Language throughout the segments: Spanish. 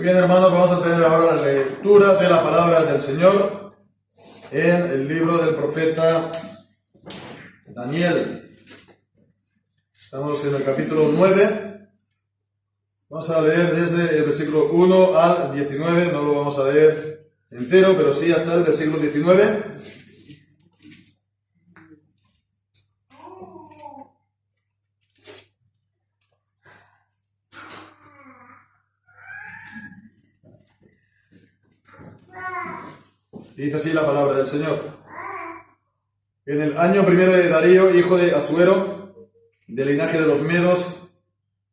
Bien, hermanos, vamos a tener ahora la lectura de la palabra del Señor en el libro del profeta Daniel. Estamos en el capítulo 9. Vamos a leer desde el versículo 1 al 19. No lo vamos a leer entero, pero sí hasta el versículo 19. Dice así la palabra del Señor. En el año primero de Darío, hijo de Asuero, del linaje de los Medos,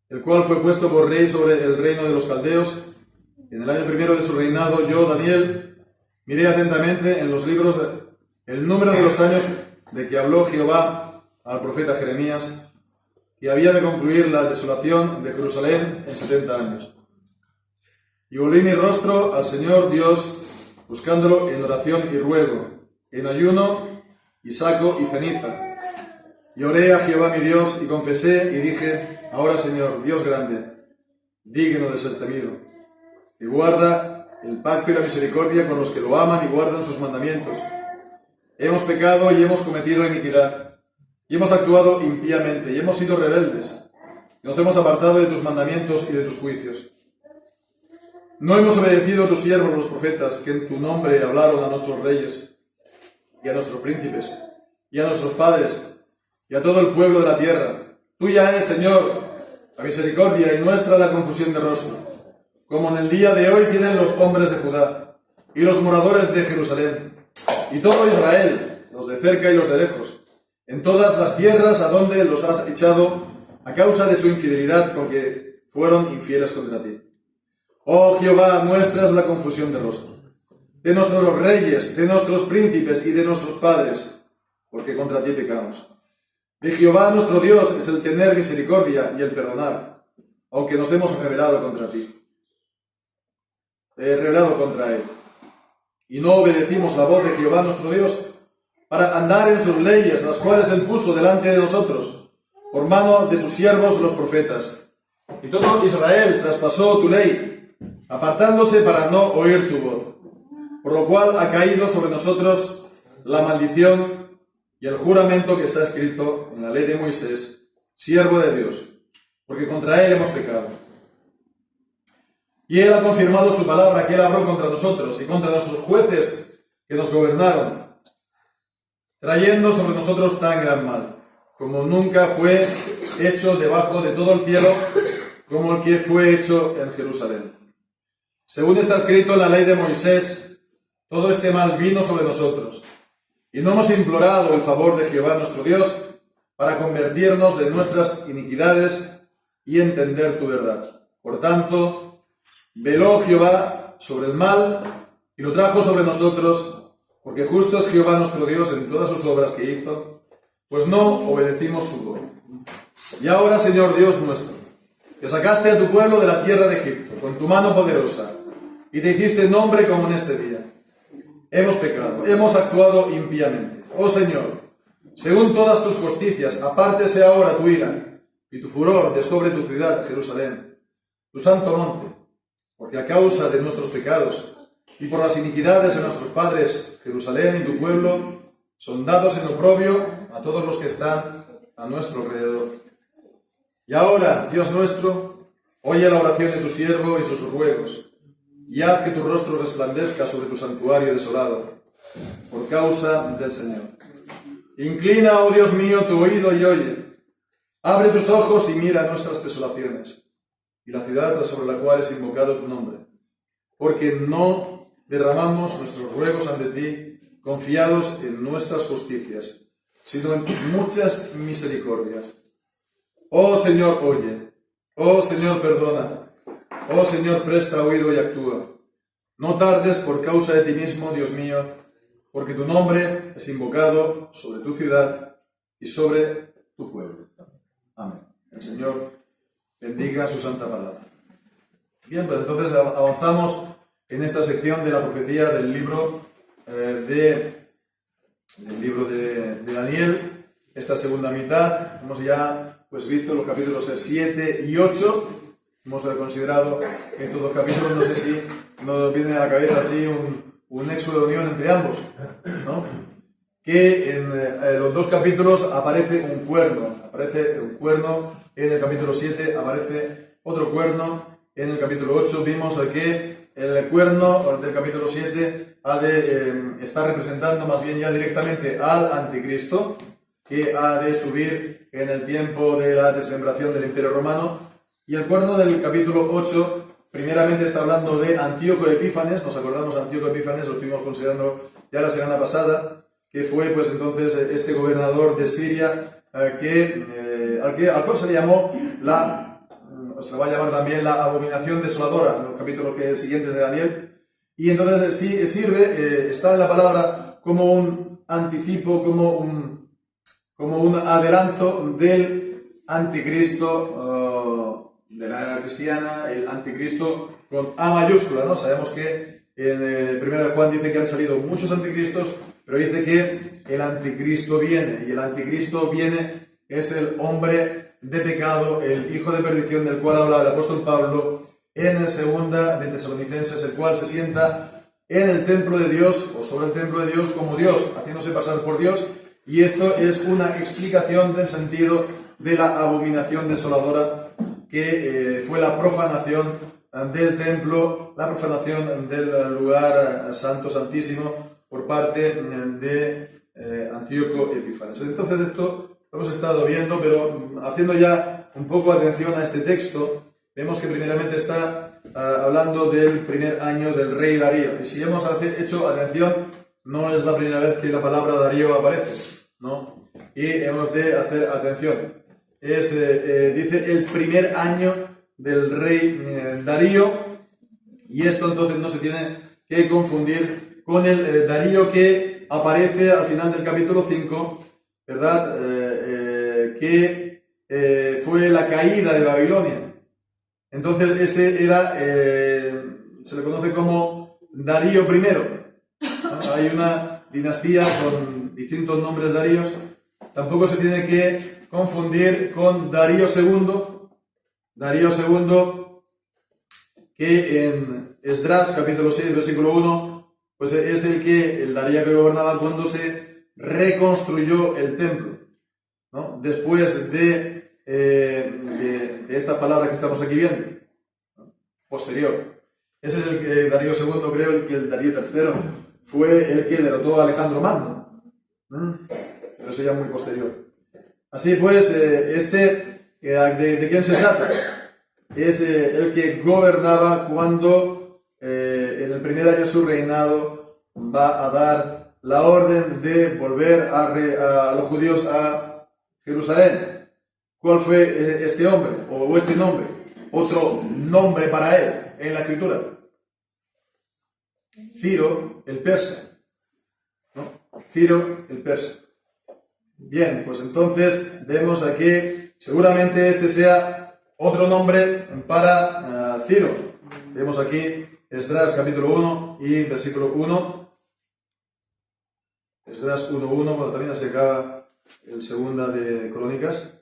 el cual fue puesto por rey sobre el reino de los caldeos, en el año primero de su reinado, yo, Daniel, miré atentamente en los libros el número de los años de que habló Jehová al profeta Jeremías, que había de concluir la desolación de Jerusalén en 70 años. Y volví mi rostro al Señor Dios, buscándolo en oración y ruego, en ayuno y saco y ceniza. Y oré a Jehová mi Dios y confesé y dije: ahora, Señor, Dios grande, digno de ser temido, que guarda el pacto y la misericordia con los que lo aman y guardan sus mandamientos. Hemos pecado y hemos cometido iniquidad, y hemos actuado impíamente, y hemos sido rebeldes, y nos hemos apartado de tus mandamientos y de tus juicios. No hemos obedecido a tus siervos los profetas, que en tu nombre hablaron a nuestros reyes, y a nuestros príncipes, y a nuestros padres, y a todo el pueblo de la tierra. Tuya es, Señor, la misericordia, y nuestra la confusión de rostro, como en el día de hoy tienen los hombres de Judá, y los moradores de Jerusalén, y todo Israel, los de cerca y los de lejos, en todas las tierras a donde los has echado, a causa de su infidelidad, con que fueron infieles contra ti. Oh Jehová, nuestra es la confusión de rostro, de nuestros reyes, de nuestros príncipes y de nuestros padres, porque contra ti pecamos. De Jehová nuestro Dios es el tener misericordia y el perdonar, aunque nos hemos rebelado contra ti. Rebelado contra él. Y no obedecimos la voz de Jehová nuestro Dios, para andar en sus leyes, las cuales él puso delante de nosotros, por mano de sus siervos los profetas. Y todo Israel traspasó tu ley, apartándose para no oír tu voz, por lo cual ha caído sobre nosotros la maldición y el juramento que está escrito en la ley de Moisés, siervo de Dios, porque contra él hemos pecado. Y él ha confirmado su palabra que él habló contra nosotros y contra nuestros jueces que nos gobernaron, trayendo sobre nosotros tan gran mal, como nunca fue hecho debajo de todo el cielo, como el que fue hecho en Jerusalén. Según está escrito en la ley de Moisés, todo este mal vino sobre nosotros, y no hemos implorado el favor de Jehová nuestro Dios para convertirnos de nuestras iniquidades y entender tu verdad. Por tanto, veló Jehová sobre el mal y lo trajo sobre nosotros, porque justo es Jehová nuestro Dios en todas sus obras que hizo, pues no obedecimos su voz. Y ahora, Señor Dios nuestro, que sacaste a tu pueblo de la tierra de Egipto con tu mano poderosa, y te hiciste nombre como en este día. Hemos pecado, hemos actuado impíamente. Oh Señor, según todas tus justicias, apártese ahora tu ira y tu furor de sobre tu ciudad, Jerusalén, tu santo monte, porque a causa de nuestros pecados y por las iniquidades de nuestros padres, Jerusalén y tu pueblo son dados en oprobio a todos los que están a nuestro alrededor. Y ahora, Dios nuestro, oye la oración de tu siervo y sus ruegos, y haz que tu rostro resplandezca sobre tu santuario desolado, por causa del Señor. Inclina, oh Dios mío, tu oído y oye. Abre tus ojos y mira nuestras desolaciones, y la ciudad sobre la cual es invocado tu nombre, porque no derramamos nuestros ruegos ante ti, confiados en nuestras justicias, sino en tus muchas misericordias. Oh Señor, oye. Oh Señor, perdona. Oh Señor, presta oído y actúa. No tardes por causa de ti mismo, Dios mío, porque tu nombre es invocado sobre tu ciudad y sobre tu pueblo. Amén. El Señor bendiga su santa palabra. Bien, pues entonces avanzamos en esta sección de la profecía del libro de Daniel, esta segunda mitad. Hemos ya visto los capítulos 7 y 8, hemos considerado estos dos capítulos. No sé si nos viene a la cabeza así un nexo de unión entre ambos, ¿no? Que en los dos capítulos aparece un cuerno en el capítulo 7, aparece otro cuerno en el capítulo 8. Vimos que el cuerno del capítulo 7 ha de estar representando más bien ya directamente al anticristo, que ha de subir en el tiempo de la desmembración del Imperio Romano. Y el cuerno del capítulo 8 primeramente está hablando de Antíoco Epífanes. Nos acordamos de Antíoco Epífanes, lo estuvimos considerando ya la semana pasada, que fue pues entonces este gobernador de Siria al cual se le llamó se va a llamar también la abominación desoladora en los capítulos siguientes de Daniel. Y entonces sí sirve, está en la palabra como un anticipo, como un adelanto del anticristo de la era cristiana, el anticristo con A mayúscula, ¿no? Sabemos que en 1 Juan dice que han salido muchos anticristos, pero dice que el anticristo viene, y el anticristo viene es el hombre de pecado, el hijo de perdición del cual habla el apóstol Pablo en el 2 de Tesalonicenses, el cual se sienta en el templo de Dios o sobre el templo de Dios como Dios, haciéndose pasar por Dios. Y esto es una explicación del sentido de la abominación desoladora, que fue la profanación del templo, la profanación del lugar santo, santísimo, por parte de Antíoco Epífanes. Entonces esto lo hemos estado viendo, pero haciendo ya un poco atención a este texto, vemos que primeramente está hablando del primer año del rey Darío. Y si hemos hecho atención, no es la primera vez que la palabra Darío aparece, ¿no? Y hemos de hacer atención. Dice el primer año del rey Darío, y esto entonces no se tiene que confundir con el Darío que aparece al final del capítulo 5, ¿verdad? Que fue la caída de Babilonia. Entonces ese era, se le conoce como Darío I, ¿no? Hay una dinastía con distintos nombres Daríos. Tampoco se tiene que confundir con Darío II. Darío II, que en Esdras, capítulo 6, versículo 1, pues es el Darío que gobernaba cuando se reconstruyó el templo, ¿no? Después de esta palabra que estamos aquí viendo, ¿no? Posterior. Ese es el Darío II, creo, que el Darío III fue el que derrotó a Alejandro Magno, pero eso ya muy posterior. Así pues, ¿de quién se trata? Es el que gobernaba cuando en el primer año de su reinado va a dar la orden de volver a los judíos a Jerusalén. ¿Cuál fue este hombre o este nombre? Otro nombre para él en la escritura. Ciro el persa, ¿no? Ciro el persa. Bien, pues entonces vemos aquí, seguramente este sea otro nombre para Ciro. Vemos aquí Esdras capítulo 1 y versículo 1. Esdras 1.1, cuando también se acaba el segunda de Crónicas.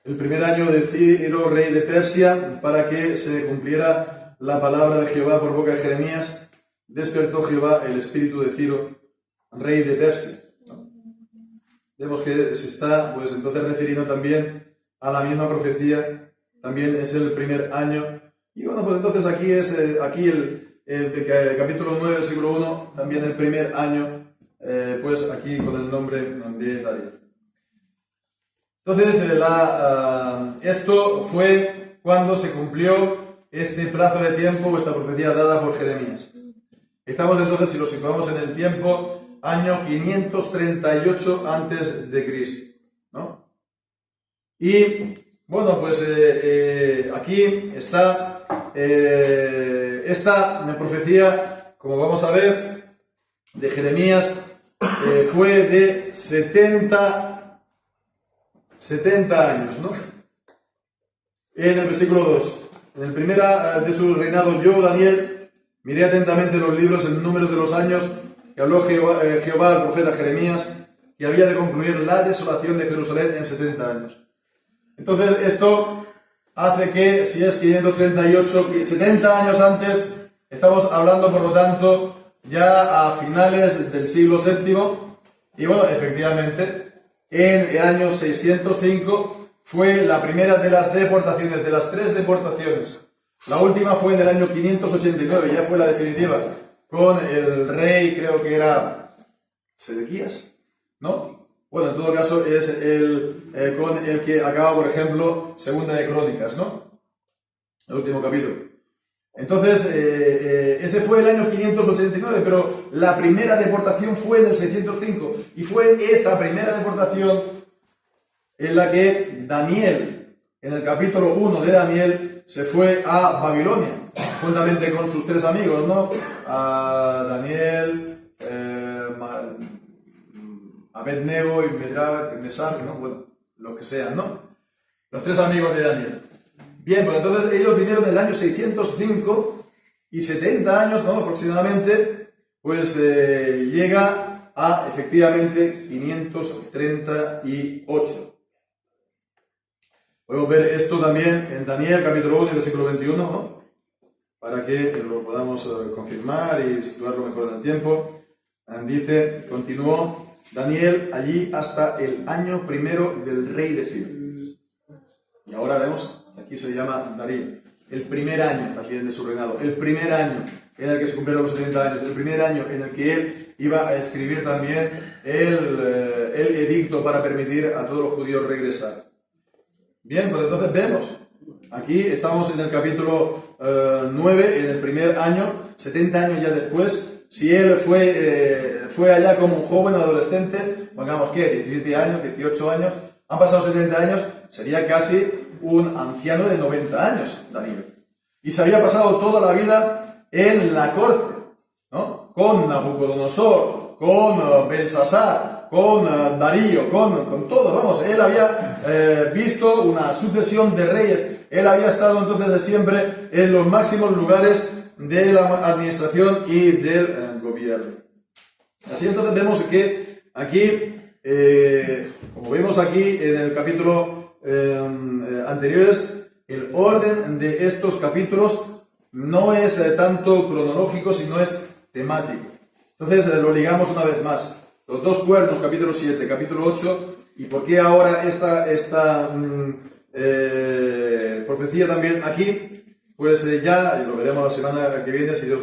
El primer año de Ciro, rey de Persia, para que se cumpliera la palabra de Jehová por boca de Jeremías, despertó Jehová el espíritu de Ciro, rey de Persia. Vemos que se está, pues entonces, refiriendo también a la misma profecía. También es el primer año. Y bueno, pues entonces aquí es el capítulo 9, versículo 1, también el primer año, pues aquí con el nombre de Darío. Entonces, esto fue cuando se cumplió este plazo de tiempo o esta profecía dada por Jeremías. Estamos entonces, si lo situamos en el tiempo, año 538 antes de Cristo, ¿no? Y bueno, pues aquí está esta profecía, como vamos a ver, de Jeremías, fue de 70 años, ¿no? En el versículo 2. En el primer de su reinado, yo, Daniel, miré atentamente los libros en números de los años que habló Jehová al profeta Jeremías, que había de concluir la desolación de Jerusalén en 70 años. Entonces esto hace que, si es 538, 70 años antes, estamos hablando por lo tanto ya a finales del siglo VII, y bueno, efectivamente, en el año 605 fue la primera de las deportaciones, de las 3 deportaciones. La última fue en el año 589, ya fue la definitiva, con el rey, creo que era Sedequías, ¿no? Bueno, en todo caso es con el que acaba, por ejemplo, Segunda de Crónicas, ¿no? El último capítulo. Entonces, ese fue el año 589, pero la primera deportación fue en el 605, y fue esa primera deportación en la que Daniel, en el capítulo 1 de Daniel, se fue a Babilonia, juntamente con sus 3 amigos, ¿no? A Daniel, Abednego y Mesach, ¿no? Bueno, lo que sean, ¿no? Los 3 amigos de Daniel. Bien, pues entonces ellos vinieron en el año 605 y 70 años, ¿no? Aproximadamente, pues llega a efectivamente 538. Podemos ver esto también en Daniel capítulo 1 y versículo 21, ¿no? Para que lo podamos confirmar y situarlo mejor en el tiempo. Dice, continuó Daniel allí hasta el año primero del rey de Ciro. Y ahora vemos, aquí se llama Darío, el primer año también de su reinado, el primer año en el que se cumplieron los 70 años, el primer año en el que él iba a escribir también el edicto para permitir a todos los judíos regresar. Bien, pues entonces vemos, aquí estamos en el capítulo 9, en el primer año, 70 años ya después. Si él fue allá como un joven adolescente, pongamos que 17 años, 18 años, han pasado 70 años, sería casi un anciano de 90 años, Daniel. Y se había pasado toda la vida en la corte, ¿no? Con Nabucodonosor, con Belsasar, con Darío, con todo, vamos. Él había visto una sucesión de reyes. Él había estado entonces siempre en los máximos lugares de la administración y del gobierno. Así entonces vemos que aquí, como vemos aquí en el capítulo anteriores, el orden de estos capítulos no es tanto cronológico, sino es temático. Entonces lo ligamos una vez más. Los 2 cuernos, capítulo 7, capítulo 8, y por qué ahora esta profecía también aquí, pues ya lo veremos la semana que viene, si Dios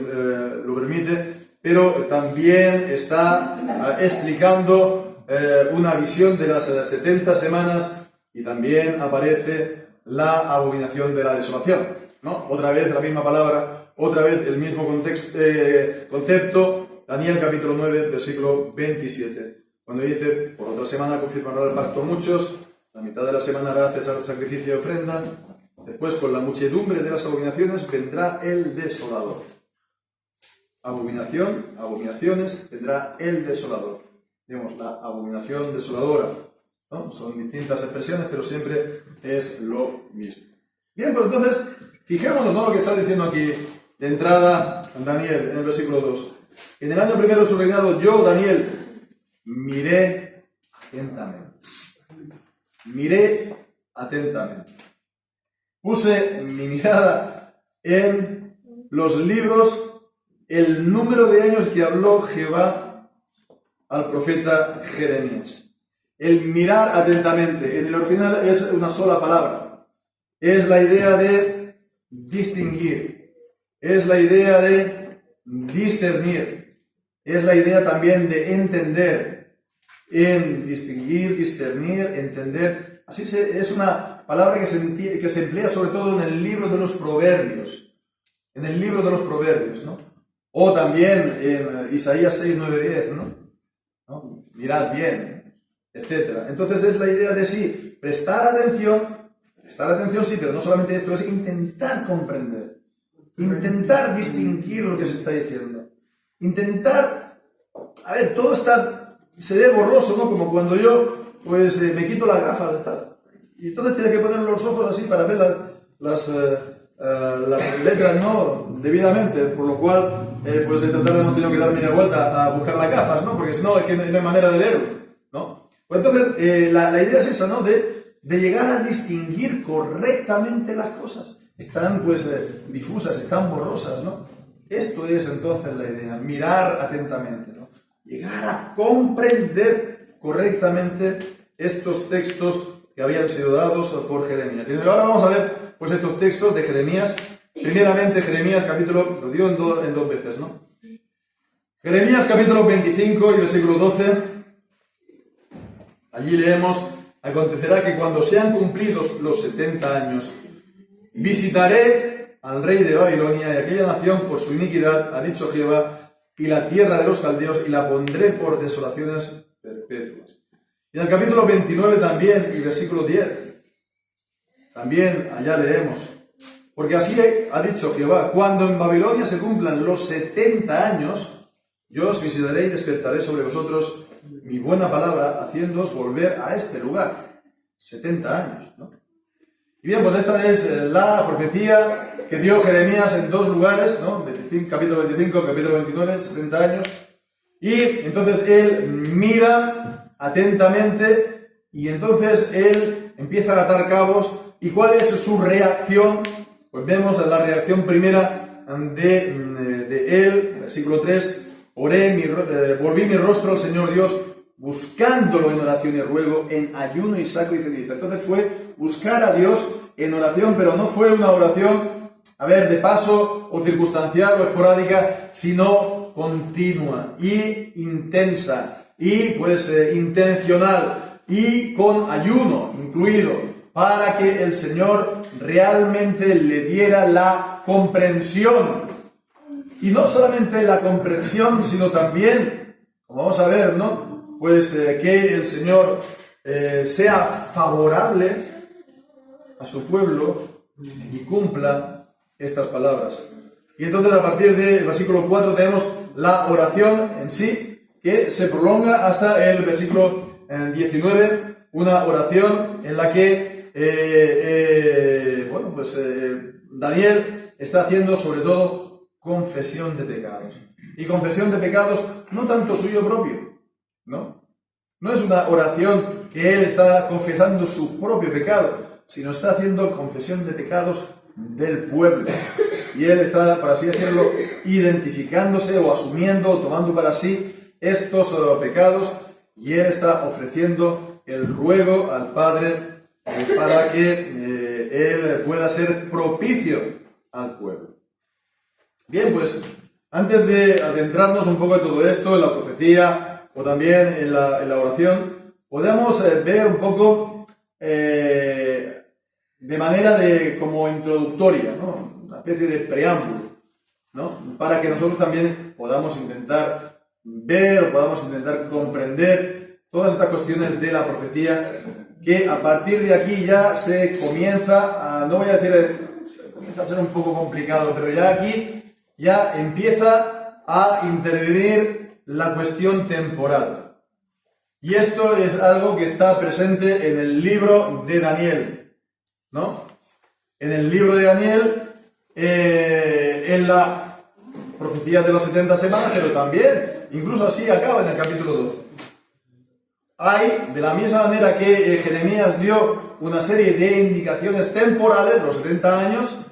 lo permite, pero también está explicando una visión de las 70 semanas, y también aparece la abominación de la desolación, ¿no? Otra vez la misma palabra, otra vez el mismo concepto, Daniel capítulo 9, versículo 27, cuando dice, por otra semana confirmará el pacto muchos, la mitad de la semana hará cesar el sacrificio y ofrenda, después con la muchedumbre de las abominaciones vendrá el desolador. Abominaciones, vendrá el desolador. Digamos, la abominación desoladora, ¿no? Son distintas expresiones, pero siempre es lo mismo. Bien, pues entonces, fijémonos, ¿no?, lo que está diciendo aquí de entrada Daniel en el versículo 2. En el año primero de su reinado, yo, Daniel, miré atentamente. Miré atentamente. Puse mi mirada en los libros, el número de años que habló Jehová al profeta Jeremías. El mirar atentamente, en el original es una sola palabra. Es la idea de distinguir, es la idea de discernir, es la idea también de entender. En distinguir, discernir, entender. Así es una palabra que se emplea sobre todo en el libro de los Proverbios. En el libro de los Proverbios, ¿no? O también en Isaías 6, 9, 10, ¿no? Mirad bien, etc. Entonces es la idea de sí, prestar atención sí, pero no solamente esto, es intentar comprender, intentar distinguir lo que se está diciendo, intentar, a ver, todo se ve borroso, ¿no? Como cuando yo, pues, me quito las gafas, y entonces tienes que poner los ojos así para ver las letras, ¿no?, debidamente, por lo cual, pues, tratar de no tener que dar media vuelta a buscar las gafas, ¿no? Porque si no, es que no hay manera de leerlo, ¿no? Pues entonces, la idea es esa, ¿no? De llegar a distinguir correctamente las cosas. Están, pues, difusas, están borrosas, ¿no? Esto es, entonces, la idea. Mirar atentamente, ¿no? Llegar a comprender correctamente estos textos que habían sido dados por Jeremías. Y ahora vamos a ver, pues, estos textos de Jeremías. Primeramente, Jeremías, capítulo, lo digo en dos veces, ¿no? Jeremías, capítulo 25 y versículo 12. Allí leemos: acontecerá que cuando sean cumplidos los 70 años, visitaré al rey de Babilonia y aquella nación por su iniquidad, ha dicho Jehová, y la tierra de los caldeos, y la pondré por desolaciones perpetuas. Y en el capítulo 29 también, y versículo 10, también allá leemos: porque así ha dicho Jehová, cuando en Babilonia se cumplan los 70 años, yo os visitaré y despertaré sobre vosotros mi buena palabra, haciéndoos volver a este lugar. 70 años, ¿no? Y bien, pues esta es la profecía que dio Jeremías en dos lugares, ¿no? Capítulo 25, capítulo 29, 70 años. Y entonces él mira atentamente y entonces él empieza a atar cabos. ¿Y cuál es su reacción? Pues vemos la reacción primera de él, versículo 3. Volví mi rostro al Señor Dios, buscándolo en oración y ruego, en ayuno y saco y ceniza. Entonces fue buscar a Dios en oración, pero no fue una oración, de paso o circunstancial o esporádica, sino continua y intensa y pues intencional y con ayuno incluido, para que el Señor realmente le diera la comprensión. Y no solamente la comprensión, sino también, como vamos a ver, ¿no? Pues que el Señor sea favorable a su pueblo y cumpla estas palabras. Y entonces a partir del versículo 4 tenemos la oración en sí, que se prolonga hasta el versículo 19, una oración en la que Daniel está haciendo sobre todo confesión de pecados. Y confesión de pecados no tanto suyo propio, ¿no? No es una oración que él está confesando su propio pecado, sino está haciendo confesión de pecados del pueblo. Y él está, por así decirlo, identificándose o asumiendo, o tomando para sí estos pecados, y él está ofreciendo el ruego al Padre para que él pueda ser propicio al pueblo. Bien, pues antes de adentrarnos un poco en todo esto, en la profecía o también en la oración, podemos ver un poco de manera como introductoria, ¿no? Una especie de preámbulo, ¿no? Para que nosotros también podamos intentar ver o podamos intentar comprender todas estas cuestiones de la profecía, que a partir de aquí ya se comienza a, no voy a decir, comienza a ser un poco complicado, pero ya aquí ya empieza a intervenir la cuestión temporal. Y esto es algo que está presente en el libro de Daniel, ¿no? En el libro de Daniel, en la profecía de las 70 semanas, pero también, incluso así acaba en el capítulo 12. Hay, de la misma manera que Jeremías dio una serie de indicaciones temporales, los 70 años,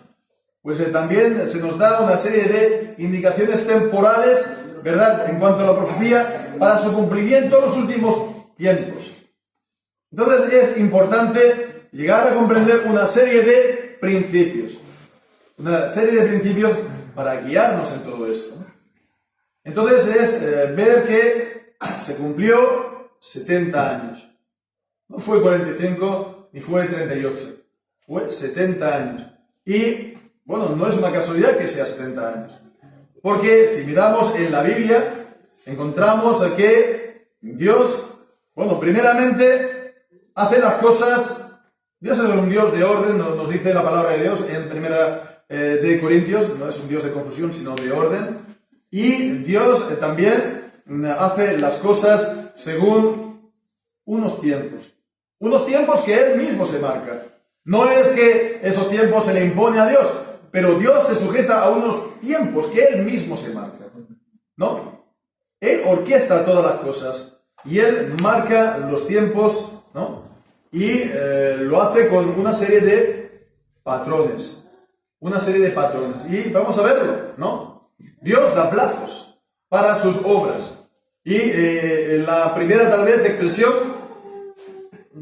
pues también se nos da una serie de indicaciones temporales, ¿verdad?, en cuanto a la profecía, para su cumplimiento en los últimos tiempos. Entonces es importante llegar a comprender una serie de principios. Una serie de principios para guiarnos en todo esto, ¿no? Entonces es ver que se cumplió 70 años. No fue 45 ni fue 38. Fue 70 años. Y bueno, no es una casualidad que sea 70 años. Porque si miramos en la Biblia, encontramos que Dios, primeramente hace las cosas. Dios es un Dios de orden, nos dice la palabra de Dios en primera de Corintios, no es un Dios de confusión, sino de orden. Y Dios también hace las cosas según unos tiempos que Él mismo se marca. No es que esos tiempos se le impone a Dios, pero Dios se sujeta a unos tiempos que Él mismo se marca, ¿no? Él orquesta todas las cosas. y Él marca los tiempos, ¿no? Y lo hace con una serie de patrones. Una serie de patrones. Y vamos a verlo, ¿no? Dios da plazos para sus obras. Y la primera, tal vez, expresión,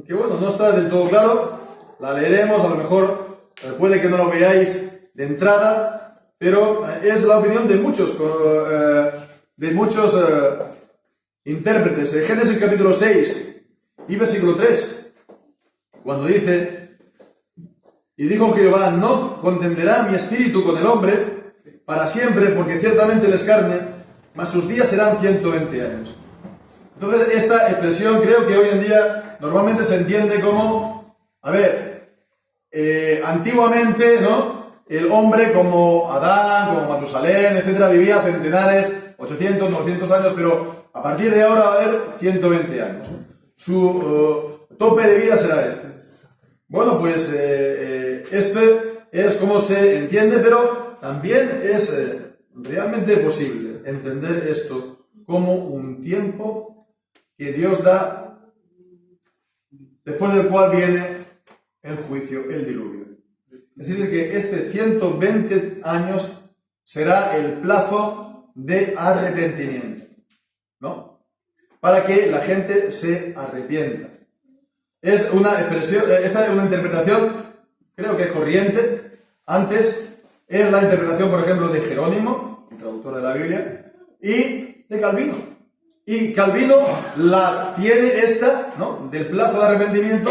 que bueno, no está del todo claro, la leeremos, a lo mejor puede que no lo veáis de entrada, pero es la opinión de muchos intérpretes. En Génesis capítulo 6 y versículo 3, cuando dice: y dijo Jehová, no contenderá mi espíritu con el hombre para siempre, porque ciertamente él es carne, mas sus días serán 120 años. Entonces, esta expresión creo que hoy en día normalmente se entiende como, antiguamente, ¿no? El hombre como Adán, como Matusalén, etcétera, vivía centenares, 800, 900 años, pero a partir de ahora va a haber 120 años. Su tope de vida será este. Bueno, pues este es como se entiende, pero también es realmente posible entender esto como un tiempo que Dios da, después del cual viene el juicio, el diluvio. Es decir, que este 120 años será el plazo de arrepentimiento, ¿no? Para que la gente se arrepienta. Es una expresión, esta es una interpretación, creo que es corriente. Antes es la interpretación, por ejemplo, de Jerónimo, el traductor de la Biblia, y de Calvino. Y Calvino la tiene esta, ¿no?, del plazo de arrepentimiento,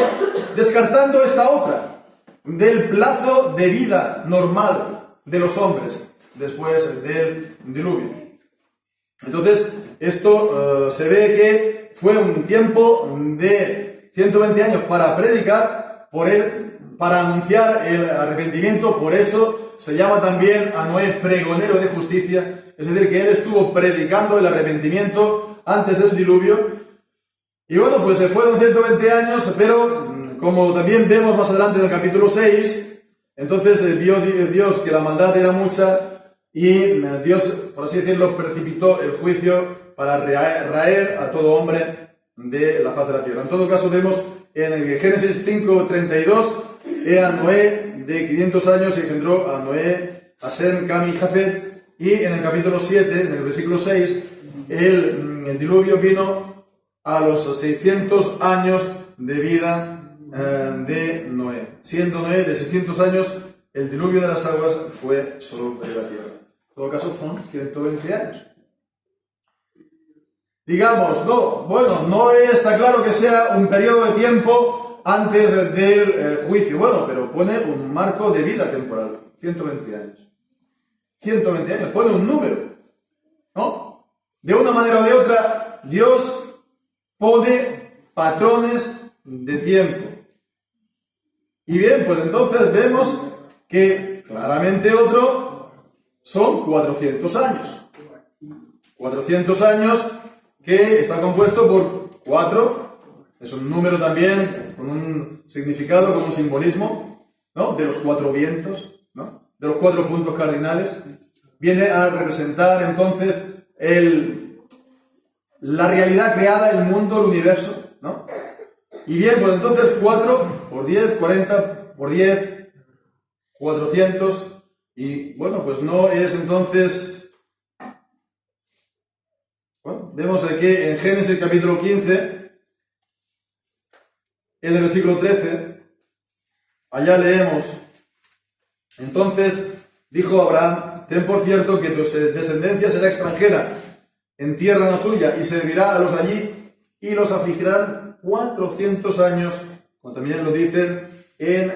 descartando esta otra, del plazo de vida normal de los hombres después del diluvio. Entonces, esto se ve que fue un tiempo de 120 años para predicar, para anunciar el arrepentimiento. Por eso se llama también a Noé pregonero de justicia, es decir, que él estuvo predicando el arrepentimiento antes del diluvio. Y bueno, pues se fueron 120 años, pero como también vemos más adelante en el capítulo 6, entonces vio Dios que la maldad era mucha y Dios, por así decirlo, precipitó el juicio para raer a todo hombre de la faz de la tierra. En todo caso, vemos en el Génesis 5:32, a Noé de 500 años engendró a Noé, a Sem, Cam y Jafet, y en el capítulo 7, en el versículo 6, el diluvio vino a los 600 años de vida de Noé. Siendo Noé de 600 años, el diluvio de las aguas fue sobre la tierra. En todo caso, son 120 años. Digamos, no está claro que sea un periodo de tiempo antes del juicio. Bueno, pero pone un marco de vida temporal, 120 años. 120 años, pone un número, ¿no? De una manera o de otra, Dios pone patrones de tiempo. Y bien, pues entonces vemos que claramente otro son 400 años. 400 años que está compuesto por 4, es un número también con un significado, con un simbolismo, ¿no? De los 4 vientos, ¿no? De los 4 puntos cardinales. Viene a representar entonces la realidad creada, el mundo, el universo, ¿no? Y bien, pues entonces 4 por 10, 40 por 10, 400, y bueno, pues no es entonces... Bueno, vemos aquí en Génesis capítulo 15, en el versículo 13, allá leemos: entonces dijo Abraham, ten por cierto que tu descendencia será extranjera en tierra no suya, y servirá a los allí, y los afligirán 400 años, como también lo dicen en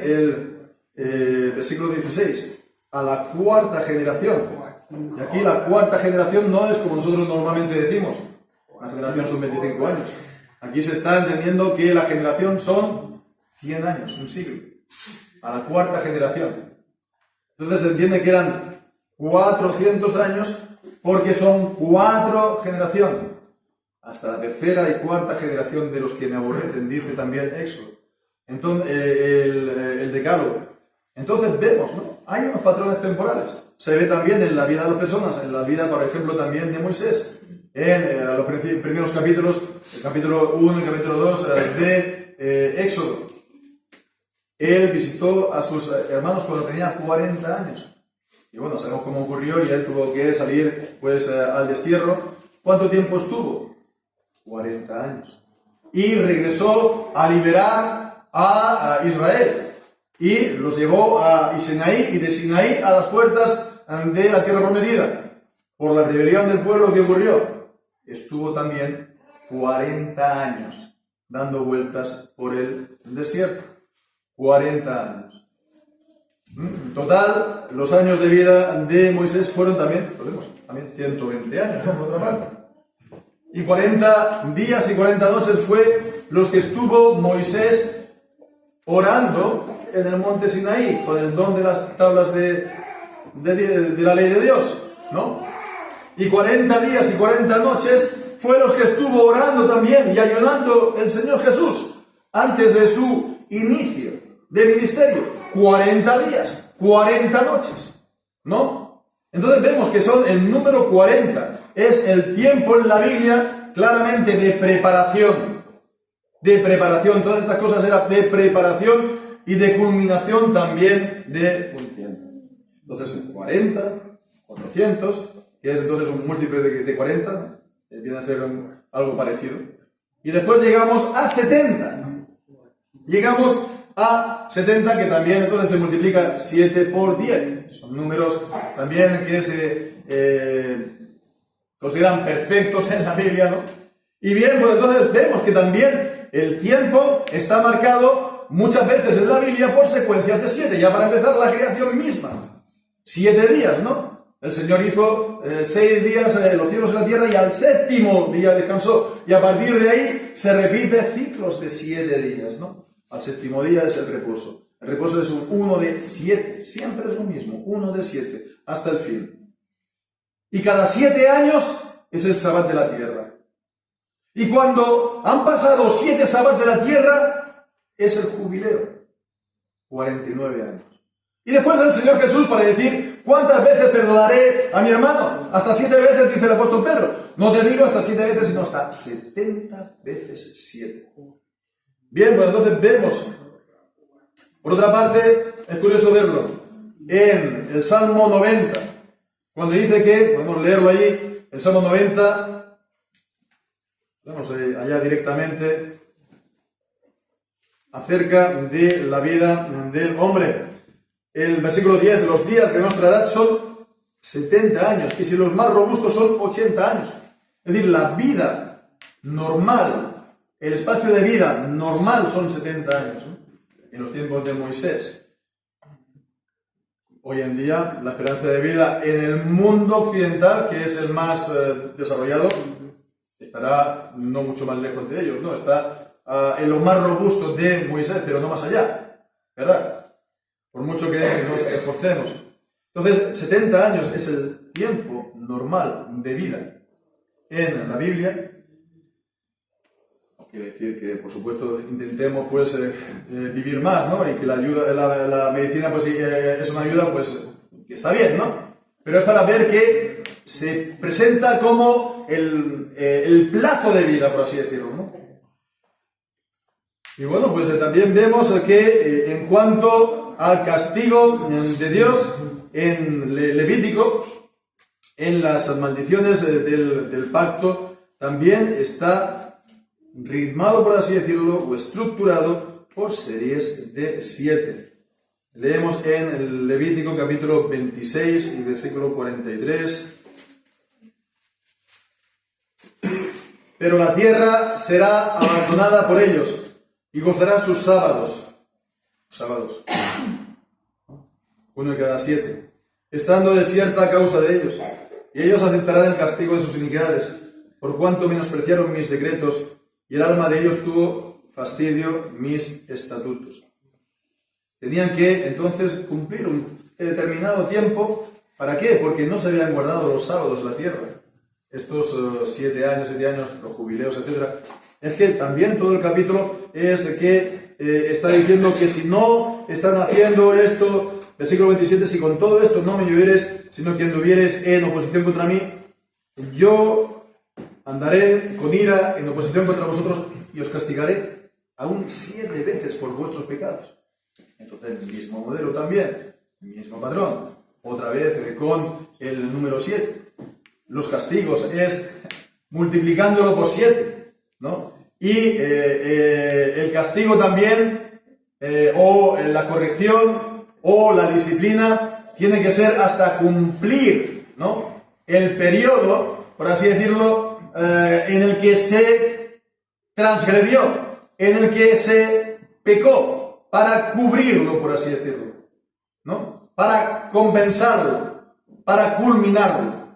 el versículo 16, a la cuarta generación. Y aquí la cuarta generación no es como nosotros normalmente decimos, una generación son 25 años. Aquí se está entendiendo que la generación son 100 años, un siglo, a la cuarta generación. Entonces se entiende que eran 400 años porque son 4 generaciones, hasta la tercera y cuarta generación de los que me aborrecen, dice también Éxodo. Entonces, el Decálogo. Entonces vemos, ¿no? Hay unos patrones temporales. Se ve también en la vida de las personas, en la vida, por ejemplo, también de Moisés. en los primeros capítulos, el capítulo 1 y el capítulo 2 de Éxodo. Él visitó a sus hermanos cuando tenía 40 años. Y bueno, sabemos cómo ocurrió y él tuvo que salir pues al destierro. ¿Cuánto tiempo estuvo? 40 años. Y regresó a liberar a Israel. Y los llevó a Sinaí, y de Sinaí a las puertas de la tierra prometida. Por la rebelión del pueblo que ocurrió, estuvo también 40 años dando vueltas por el desierto. 40 años. En total, los años de vida de Moisés fueron también 120 años, ¿no? Por otra parte. Y 40 días y 40 noches fue los que estuvo Moisés orando en el monte Sinaí, con el don de las tablas de la ley de Dios, ¿no? Y 40 días y 40 noches fue los que estuvo orando también y ayunando el Señor Jesús antes de su inicio de ministerio. 40 días, 40 noches, ¿no? Entonces vemos que son el número 40. Es el tiempo en la Biblia claramente de preparación. De preparación. Todas estas cosas eran de preparación y de culminación también de un tiempo. Entonces 40, 400, que es entonces un múltiplo de 40, viene a ser algo parecido. Y después llegamos a 70. Llegamos a 70, que también entonces se multiplica 7 por 10. Son números también que se consideran perfectos en la Biblia, ¿no? Y bien, pues entonces vemos que también el tiempo está marcado muchas veces en la Biblia por secuencias de 7. Ya para empezar, la creación misma. 7 días, ¿no? El Señor hizo 6 días los cielos y la tierra y al séptimo día descansó. Y a partir de ahí se repite ciclos de 7 días, ¿no? Al séptimo día es el reposo. El reposo es un 1 de 7. Siempre es lo mismo. 1 de 7. Hasta el fin. Y cada 7 años es el Sabbat de la tierra. Y cuando han pasado 7 Sabbats de la tierra, es el jubileo. 49 años. Y después el Señor Jesús para decir, ¿cuántas veces perdonaré a mi hermano? Hasta 7 veces, dice el apóstol Pedro. No te digo hasta 7 veces, sino hasta 70 veces 7. Bien, pues entonces vemos. Por otra parte, es curioso verlo en el Salmo 90. Cuando dice que, podemos leerlo allí, el Salmo 90, vamos allá directamente, acerca de la vida del hombre. El versículo 10, los días de nuestra edad son 70 años, y si los más robustos son 80 años. Es decir, la vida normal, el espacio de vida normal son 70 años, ¿no? En los tiempos de Moisés. Hoy en día, la esperanza de vida en el mundo occidental, que es el más desarrollado, estará no mucho más lejos de ellos, ¿no? Está en lo más robusto de Moisés, pero no más allá, ¿verdad? Por mucho que nos esforcemos. Entonces, 70 años es el tiempo normal de vida en la Biblia. No quiere decir que, por supuesto, intentemos pues vivir más, ¿no? Y que la medicina pues es una ayuda, pues, que está bien, ¿no? Pero es para ver que se presenta como el plazo de vida, por así decirlo, ¿no? Y bueno, pues también vemos que en cuanto al castigo de Dios en Levítico, en las maldiciones del pacto, también está ritmado, por así decirlo, o estructurado por series de 7. Leemos en el Levítico capítulo 26 y versículo 43. Pero la tierra será abandonada por ellos y gozarán sus sábados. Uno de cada 7. Estando desierta a causa de ellos. Y ellos aceptarán el castigo de sus iniquidades, por cuanto menospreciaron mis decretos, y el alma de ellos tuvo fastidio mis estatutos. Tenían que entonces cumplir un determinado tiempo. ¿Para qué? Porque no se habían guardado los sábados de la tierra. Estos 7 años, los jubileos, etc. Es que también todo el capítulo es que está diciendo que si no están haciendo esto, versículo 27, si con todo esto no me ayudares, sino que anduvieres en oposición contra mí, yo andaré con ira en oposición contra vosotros y os castigaré aún 7 veces por vuestros pecados. Entonces, mismo modelo también, mismo patrón. Otra vez con el número 7. Los castigos es multiplicándolo por 7, ¿no? Y el castigo también, o la corrección, o la disciplina, tiene que ser hasta cumplir, ¿no?, el periodo, por así decirlo, en el que se transgredió, en el que se pecó, para cubrirlo, por así decirlo, ¿no?, para compensarlo, para culminarlo.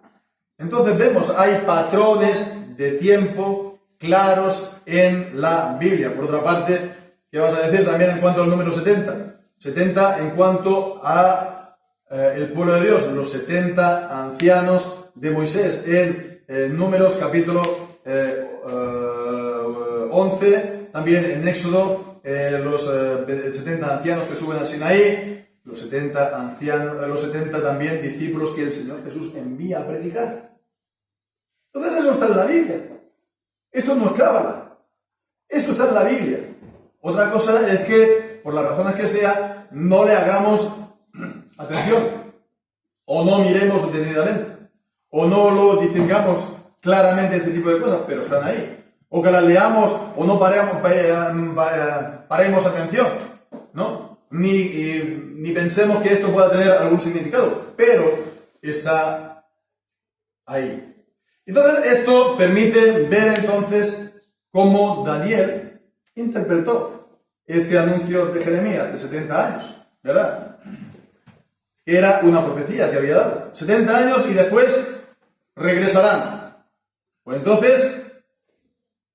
Entonces vemos, hay patrones de tiempo claros en la Biblia. Por otra parte, ¿qué vamos a decir también en cuanto al número 70? 70 en cuanto a el pueblo de Dios, los 70 ancianos de Moisés, en Números capítulo 11, también en Éxodo, los 70 ancianos que suben al Sinaí, los 70 ancianos, los 70 también discípulos que el Señor Jesús envía a predicar. Entonces eso está en la Biblia. Esto no es cábala. Esto está en la Biblia. Otra cosa es que, por las razones que sea, no le hagamos atención, o no miremos detenidamente, o no lo distingamos claramente este tipo de cosas, pero están ahí. O que las leamos o no paremos atención, ¿no? Ni pensemos que esto pueda tener algún significado, pero está ahí. Entonces, esto permite ver entonces cómo Daniel interpretó este anuncio de Jeremías de 70 años, ¿verdad? Era una profecía que había dado. 70 años y después regresarán. Pues entonces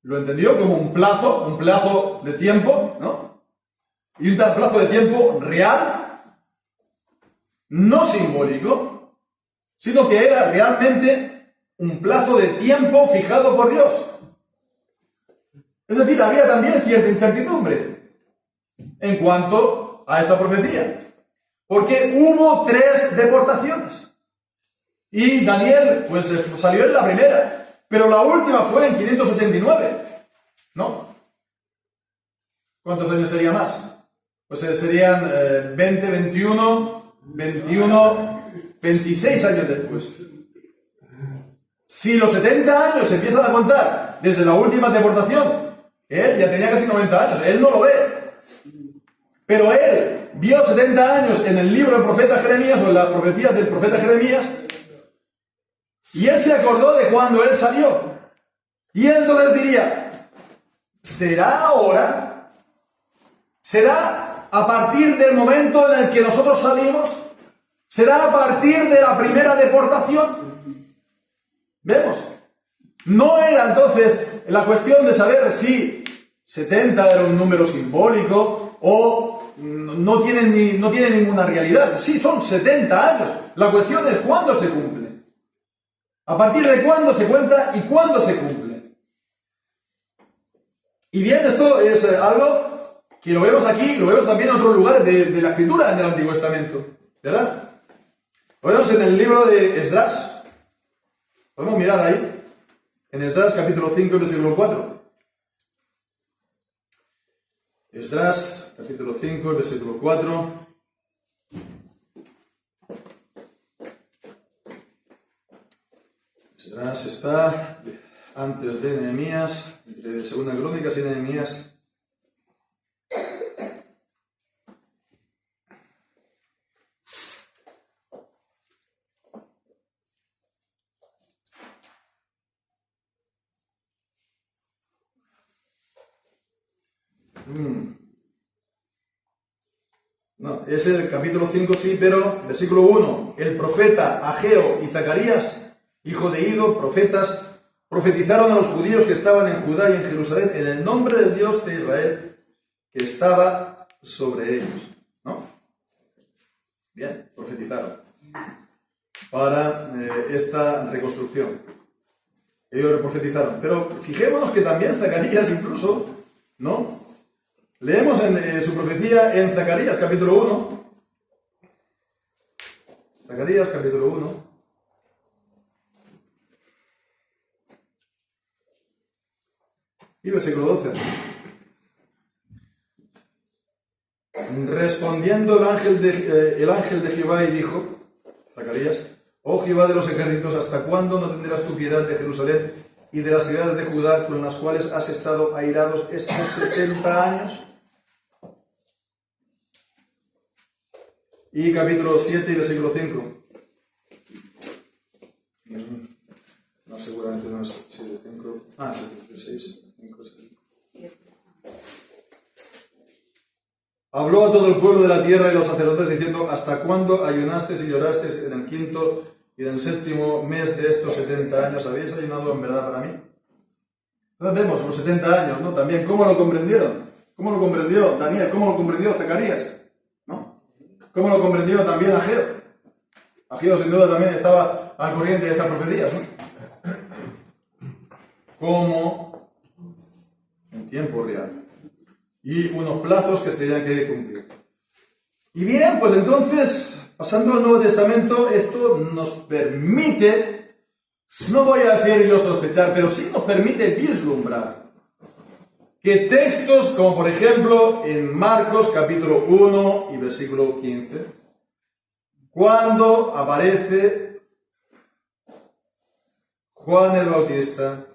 lo entendió como un plazo de tiempo, ¿no? Y un plazo de tiempo real, no simbólico, sino que era realmente un plazo de tiempo fijado por Dios. Es decir, había también cierta incertidumbre en cuanto a esta profecía, porque hubo 3 deportaciones. Y Daniel, pues salió en la primera, pero la última fue en 589, ¿no? ¿Cuántos años sería más? Pues serían 20, 21, 26 años después. Si los 70 años se empiezan a contar desde la última deportación, él ya tenía casi 90 años, él no lo ve. Pero él vio 70 años en el libro del profeta Jeremías, o en las profecías del profeta Jeremías, y él se acordó de cuando él salió. Y él entonces diría, ¿será ahora? ¿Será a partir del momento en el que nosotros salimos? ¿Será a partir de la primera deportación? ¿Vemos? No era entonces la cuestión de saber si 70 era un número simbólico o no tiene ninguna realidad. Sí, son 70 años. La cuestión es cuándo se cumple. A partir de cuándo se cuenta y cuándo se cumple. Y bien, esto es algo que lo vemos aquí, lo vemos también en otros lugares de la Escritura en el Antiguo Testamento, ¿verdad? Lo vemos en el libro de Esdras. Podemos mirar ahí, en Esdras capítulo 5, versículo 4. Esdras capítulo 5, versículo 4. Esdras está antes de Nehemías, entre Segunda Crónicas y Nehemías. No, es el capítulo 5, sí, pero versículo 1. El profeta Ageo y Zacarías, hijo de Ido, profetas, profetizaron a los judíos que estaban en Judá y en Jerusalén en el nombre del Dios de Israel que estaba sobre ellos, ¿no? Bien, profetizaron para esta reconstrucción. Ellos profetizaron. Pero fijémonos que también Zacarías incluso, ¿no? Leemos en su profecía en Zacarías capítulo 1. Zacarías capítulo 1. Y versículo 12. Respondiendo el ángel de Jehová y dijo, Zacarías, oh Jehová de los ejércitos, ¿hasta cuándo no tendrás tu piedad de Jerusalén y de las ciudades de Judá con las cuales has estado airados estos 70 años? Y capítulo 7 y versículo 5. No, seguramente no es 7, 5. 7, 6, 5, 6. Habló a todo el pueblo de la tierra y los sacerdotes diciendo, ¿hasta cuándo ayunasteis y llorasteis en el 5º y en el 7º mes de estos 70 años? ¿Habéis ayunado en verdad para mí? Entonces vemos los 70 años, ¿no? También, ¿cómo lo comprendieron? ¿Cómo lo comprendió Daniel? ¿Cómo lo comprendió Zacarías? ¿No? ¿Cómo lo comprendió también Ageo? Ageo sin duda también estaba al corriente de estas profecías, ¿no? Como en tiempo real. Y unos plazos que se tenían que cumplir. Y bien, pues entonces, pasando al Nuevo Testamento, esto nos permite, no voy a decir yo sospechar, pero sí nos permite vislumbrar que textos como por ejemplo en Marcos capítulo 1 y versículo 15, cuando aparece Juan el Bautista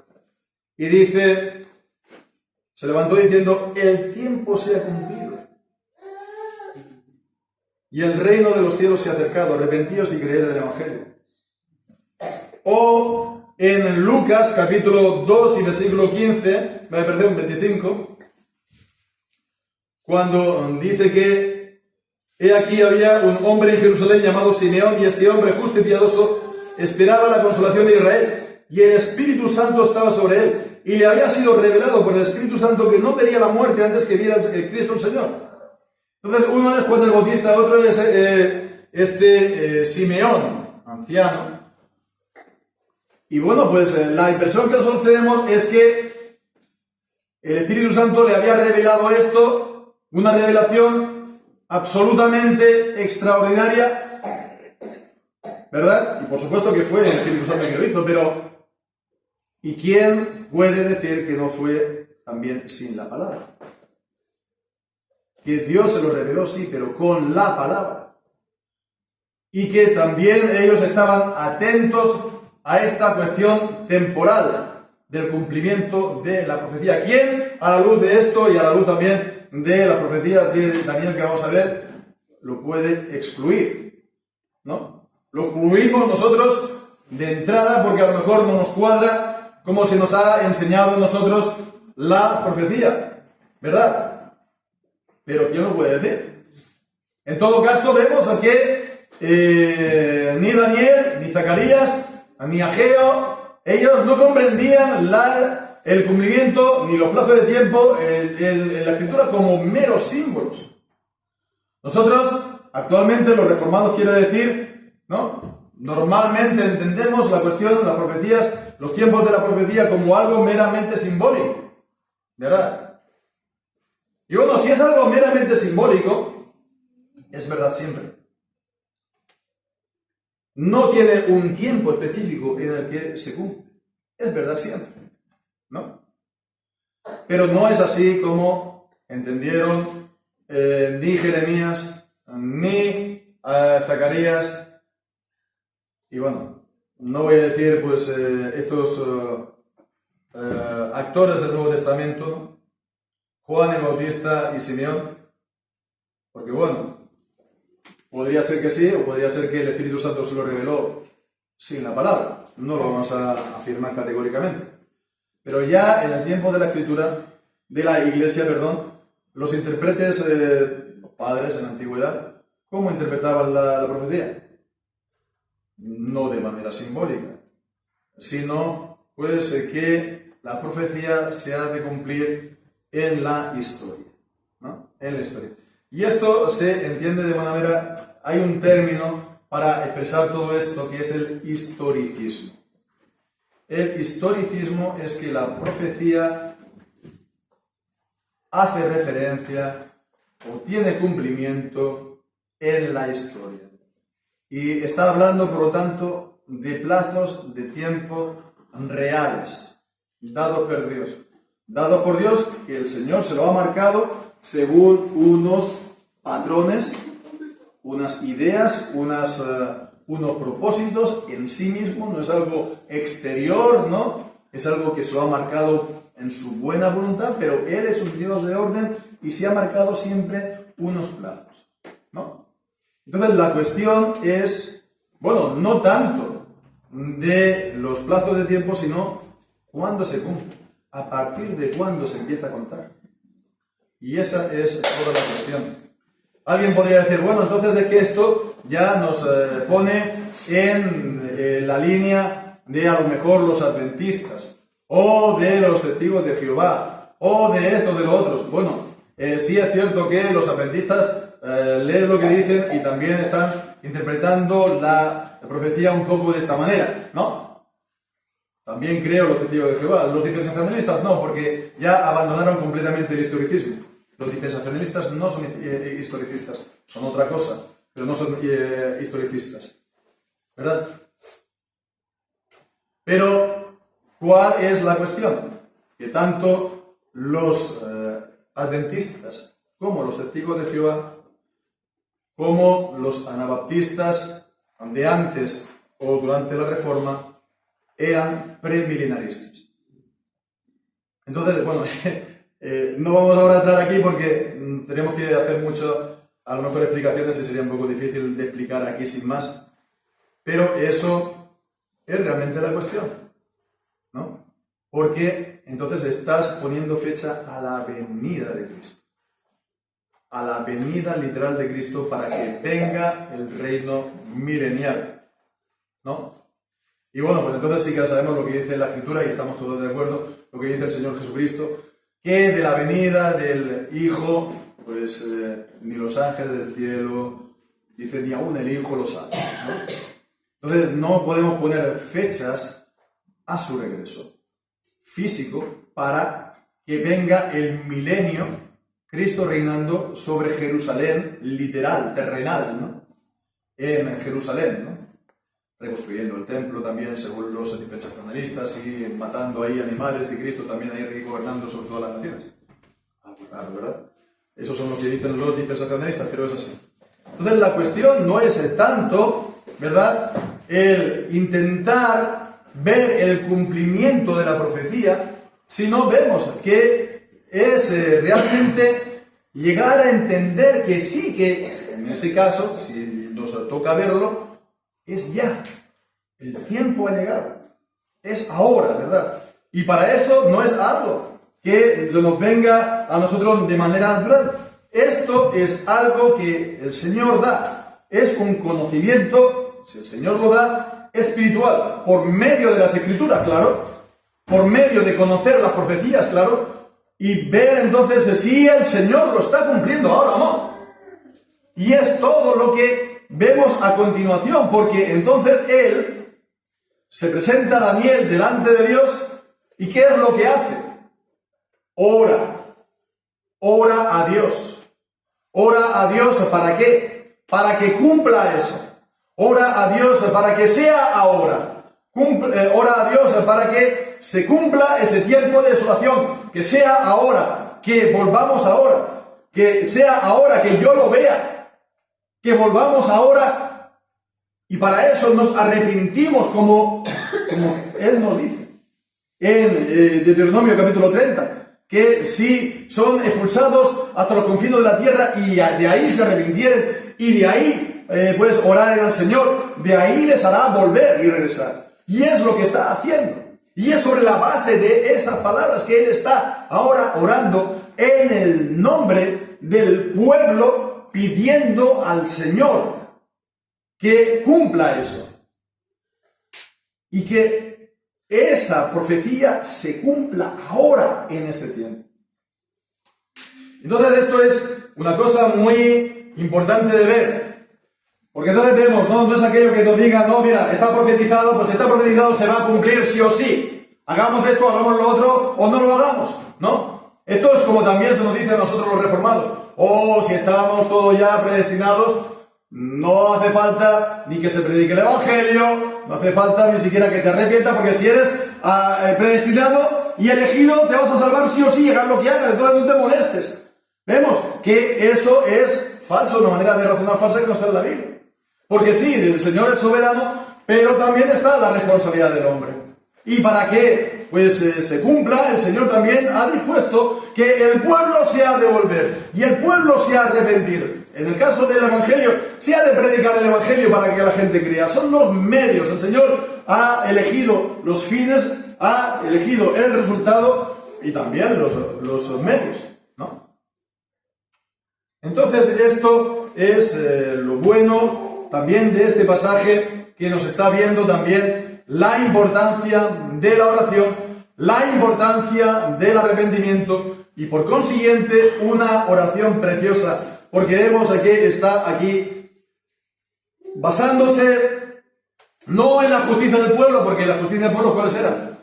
y dice, se levantó diciendo, el tiempo se ha cumplido y el reino de los cielos se ha acercado, arrepentíos y creed en el Evangelio. O en Lucas capítulo 2 y versículo 25, cuando dice que he aquí había un hombre en Jerusalén llamado Simeón, y este hombre justo y piadoso esperaba la consolación de Israel, y el Espíritu Santo estaba sobre él. Y le había sido revelado por el Espíritu Santo que no vería la muerte antes que viera el Cristo el Señor. Entonces, uno es Juan el Bautista, otro es Simeón, anciano. Y bueno, pues la impresión que nosotros tenemos es que el Espíritu Santo le había revelado esto, una revelación absolutamente extraordinaria, ¿verdad? Y por supuesto que fue el Espíritu Santo que lo hizo, pero ¿y quién puede decir que no fue también sin la palabra? Que Dios se lo reveló, sí, pero con la palabra. Y que también ellos estaban atentos a esta cuestión temporal del cumplimiento de la profecía. ¿Quién, a la luz de esto y a la luz también de las profecías de Daniel que vamos a ver, lo puede excluir? ¿No? Lo excluimos nosotros de entrada porque a lo mejor no nos cuadra como se nos ha enseñado a nosotros la profecía, ¿verdad? Pero ¿quién lo puede decir? En todo caso, vemos a que ni Daniel, ni Zacarías, ni Ageo, ellos no comprendían el cumplimiento ni los plazos de tiempo en la Escritura como meros símbolos. Nosotros, actualmente, los reformados, quiero decir, ¿no? Normalmente entendemos la cuestión de las profecías, los tiempos de la profecía como algo meramente simbólico, ¿verdad? Y bueno, si es algo meramente simbólico, es verdad siempre. No tiene un tiempo específico en el que se cumple. Es verdad siempre, ¿no? Pero no es así como entendieron ni Jeremías, ni Zacarías. Y bueno, no voy a decir pues estos actores del Nuevo Testamento, ¿no? Juan el Bautista y Simeón, porque bueno, podría ser que sí, o podría ser que el Espíritu Santo se lo reveló sin la palabra. No lo vamos a afirmar categóricamente. Pero ya en el tiempo de la Escritura, de la Iglesia, los intérpretes, los padres en la antigüedad, ¿cómo interpretaban la profecía? No de manera simbólica, sino pues que la profecía se ha de cumplir en la historia, ¿no? En la historia. Y esto se entiende de una manera, hay un término para expresar todo esto que es el historicismo. El historicismo es que la profecía hace referencia o tiene cumplimiento en la historia. Y está hablando, por lo tanto, de plazos de tiempo reales, dados por Dios. dado por Dios, que el Señor se lo ha marcado según unos patrones, unas ideas, unos propósitos en sí mismo, no es algo exterior, ¿no? Es algo que se lo ha marcado en su buena voluntad, pero Él es un Dios de orden y se ha marcado siempre unos plazos, ¿no? Entonces la cuestión es, bueno, no tanto de los plazos de tiempo, sino cuándo se cumple, a partir de cuándo se empieza a contar. Y esa es toda la cuestión. Alguien podría decir, bueno, entonces es que esto ya nos pone en la línea de a lo mejor los adventistas, o de los testigos de Jehová, o de esto, de lo otros. Bueno, sí es cierto que los adventistas leen lo que dicen y también están interpretando la profecía un poco de esta manera, ¿no? También creo los testigos de Jehová. Los dispensacionalistas no, porque ya abandonaron completamente el historicismo. Los dispensacionalistas no son historicistas, son otra cosa, pero no son historicistas, ¿verdad? Pero, ¿cuál es la cuestión? Que tanto los adventistas como los testigos de Jehová, como los anabaptistas de antes o durante la Reforma, eran premilenaristas. Entonces, bueno, no vamos ahora a entrar aquí porque tenemos que hacer a lo mejor explicaciones y sería un poco difícil de explicar aquí sin más, pero eso es realmente la cuestión, ¿no? Porque entonces estás poniendo fecha a la venida de Cristo, a la venida literal de Cristo para que venga el reino milenial, ¿no? Y bueno, pues entonces sí que sabemos lo que dice la Escritura y estamos todos de acuerdo, lo que dice el Señor Jesucristo, que de la venida del Hijo, pues ni los ángeles del cielo, dice, ni aún el Hijo lo sabe, ¿no? Entonces no podemos poner fechas a su regreso físico para que venga el milenio, Cristo reinando sobre Jerusalén, literal, terrenal, ¿no? En Jerusalén, ¿no? Reconstruyendo el templo también, según los dispensacionalistas, y matando ahí animales, y Cristo también ahí gobernando sobre todas las naciones. Claro, ¿verdad? Esos son los que dicen los dispensacionalistas, pero es así. Entonces la cuestión no es tanto, ¿verdad?, el intentar ver el cumplimiento de la profecía, sino vemos que es realmente llegar a entender que sí, que en ese caso, si nos toca verlo, es ya. El tiempo ha llegado. Es ahora, ¿verdad? Y para eso no es algo que nos venga a nosotros de manera natural. Esto es algo que el Señor da. Es un conocimiento, si el Señor lo da, espiritual. Por medio de las Escrituras, claro. Por medio de conocer las profecías, claro. Y ver entonces si el Señor lo está cumpliendo ahora o no. Y es todo lo que vemos a continuación, porque entonces Él se presenta a Daniel delante de Dios, ¿y qué es lo que hace? Ora a Dios. Ora a Dios, ¿para qué? Para que cumpla eso. Ora a Dios para que sea ahora. Ora a Dios para que se cumpla ese tiempo de desolación, que sea ahora, que volvamos ahora, que sea ahora, que yo lo vea, que volvamos ahora, y para eso nos arrepentimos como Él nos dice en Deuteronomio capítulo 30, que si son expulsados hasta los confines de la tierra y de ahí se arrepintieren y de ahí pues orar al Señor, de ahí les hará volver y regresar. Y es lo que está haciendo, y es sobre la base de esas palabras que Él está ahora orando en el nombre del pueblo, pidiendo al Señor que cumpla eso y que esa profecía se cumpla ahora en este tiempo. Entonces esto es una cosa muy importante de ver, porque entonces vemos, no es aquello que nos diga, no, mira, está profetizado, pues está profetizado, se va a cumplir sí o sí, hagamos esto, hagamos lo otro o no lo hagamos, ¿no? Esto es como también se nos dice a nosotros los reformados. Si estamos todos ya predestinados, no hace falta ni que se predique el Evangelio, no hace falta ni siquiera que te arrepientas, porque si eres predestinado, y elegido, te vas a salvar sí o sí, hagas lo que hagas, entonces no te molestes. Vemos que eso es falso, una manera de razonar falsa que no está en la Biblia. Porque sí, el Señor es soberano, pero también está la responsabilidad del hombre. Y para que se cumpla, el Señor también ha dispuesto que el pueblo se ha de volver y el pueblo se ha de arrepentir. En el caso del Evangelio, se ha de predicar el Evangelio para que la gente crea. Son los medios. El Señor ha elegido los fines, ha elegido el resultado y también los medios, ¿no? Entonces, esto es lo bueno también de este pasaje, que nos está viendo también la importancia de la oración, la importancia del arrepentimiento y por consiguiente una oración preciosa. Porque vemos que está aquí basándose no en la justicia del pueblo, porque la justicia del pueblo, ¿cuáles eran?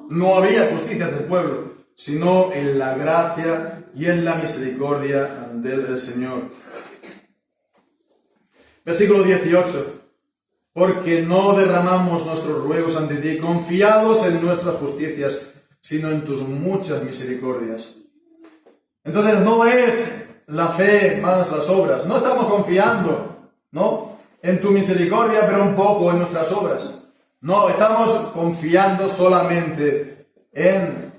No había justicias del pueblo, sino en la gracia y en la misericordia del Señor. Versículo 18. Porque no derramamos nuestros ruegos ante ti, confiados en nuestras justicias, sino en tus muchas misericordias. Entonces no es la fe más las obras. No estamos confiando, ¿no?, en tu misericordia, pero un poco en nuestras obras. No, estamos confiando solamente en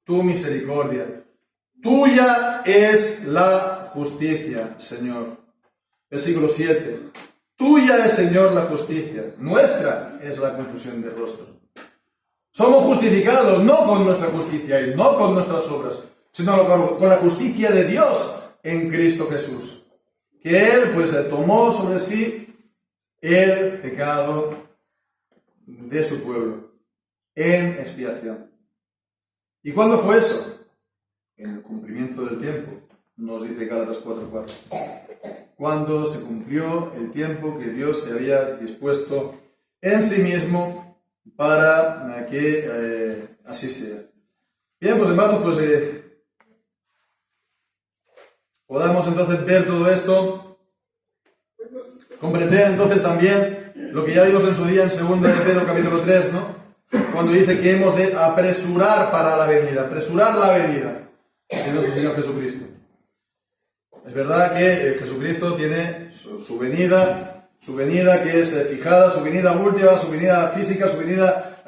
tu misericordia. Tuya es la justicia, Señor. Versículo 7. Tuya es, Señor, la justicia. Nuestra es la confusión de rostro. Somos justificados no con nuestra justicia y no con nuestras obras, sino con la justicia de Dios en Cristo Jesús, que Él tomó sobre sí el pecado de su pueblo en expiación. ¿Y cuándo fue eso? En el cumplimiento del tiempo, nos dice Gálatas 4:4. Cuando se cumplió el tiempo que Dios se había dispuesto en sí mismo para que así sea. Bien, pues hermanos, podamos entonces ver todo esto, comprender entonces también lo que ya vimos en su día en 2 de Pedro capítulo 3, ¿no? Cuando dice que hemos de apresurar para la venida de nuestro Señor Jesucristo. Es verdad que Jesucristo tiene su venida que es fijada, su venida última, su venida física, su venida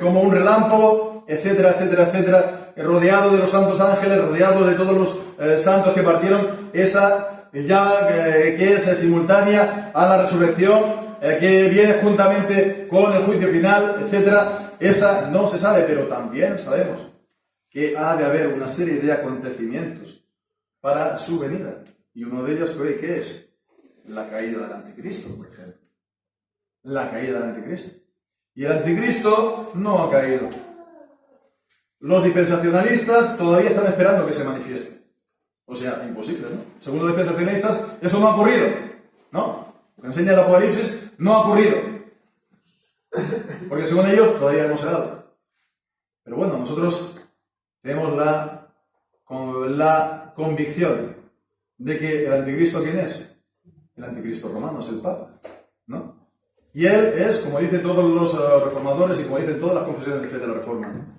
como un relámpago, etcétera, etcétera, etcétera, rodeado de los santos ángeles, rodeado de todos los santos que partieron, esa que es simultánea a la resurrección, que viene juntamente con el juicio final, etcétera. Esa no se sabe, pero también sabemos que ha de haber una serie de acontecimientos para su venida. Y uno de ellos, ¿qué es? La caída del anticristo, por ejemplo. La caída del anticristo. Y el anticristo no ha caído. Los dispensacionalistas todavía están esperando que se manifieste. O sea, imposible, ¿no? Según los dispensacionalistas, eso no ha ocurrido, ¿no? Lo que enseña el Apocalipsis no ha ocurrido. Porque según ellos, todavía hemos llegado. Pero bueno, nosotros tenemos la convicción de que el anticristo, ¿quién es? El anticristo romano, es el Papa, ¿no? Y él es, como dicen todos los reformadores y como dicen todas las confesiones de fe de la Reforma, ¿no?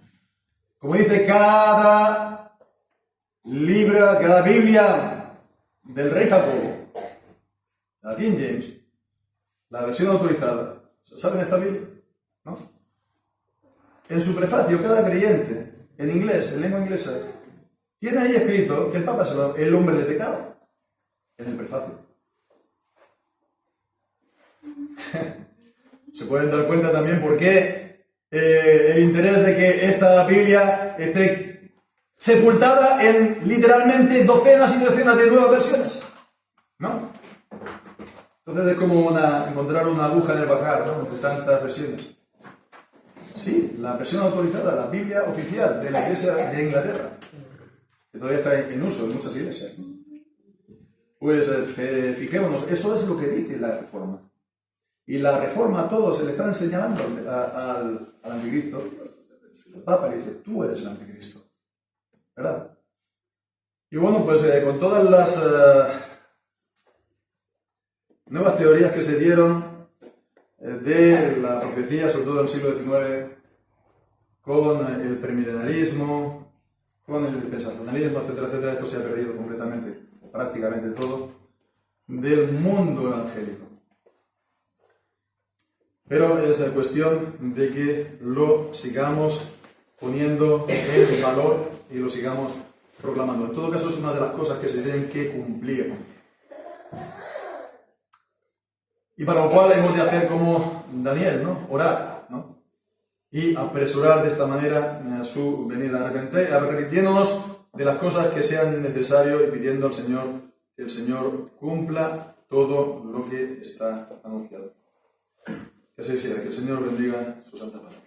Como dice cada Biblia del rey Jacobo, la King James, la versión autorizada, ¿saben esta Biblia? ¿No? En su prefacio, cada creyente, en inglés, en lengua inglesa, tiene ahí escrito que el Papa es el hombre de pecado, en el prefacio. Se pueden dar cuenta también por qué el interés de que esta Biblia esté sepultada en literalmente docenas y docenas de nuevas versiones, ¿no? Entonces es como encontrar una aguja en el pajar, ¿no?, de tantas versiones. Sí, la versión autorizada, la Biblia oficial de la Iglesia de Inglaterra, que todavía está en uso en muchas iglesias. Pues fijémonos, eso es lo que dice la Reforma. Y la Reforma a todos se le están señalando al anticristo. El Papa le dice, tú eres el anticristo, ¿verdad? Y bueno, pues con todas las nuevas teorías que se dieron de la profecía, sobre todo en el siglo XIX, con el premilenarismo, con el dispensacionalismo, etcétera, etcétera. Esto se ha perdido completamente, prácticamente todo, del mundo evangélico. Pero es cuestión de que lo sigamos poniendo en valor y lo sigamos proclamando. En todo caso, es una de las cosas que se tienen que cumplir. Y para lo cual hemos de hacer como Daniel, ¿no? Orar, ¿no? Y apresurar de esta manera su venida, arrepintiéndonos de las cosas que sean necesarias y pidiendo al Señor que el Señor cumpla todo lo que está anunciado. Que así sea, que el Señor bendiga su santa palabra.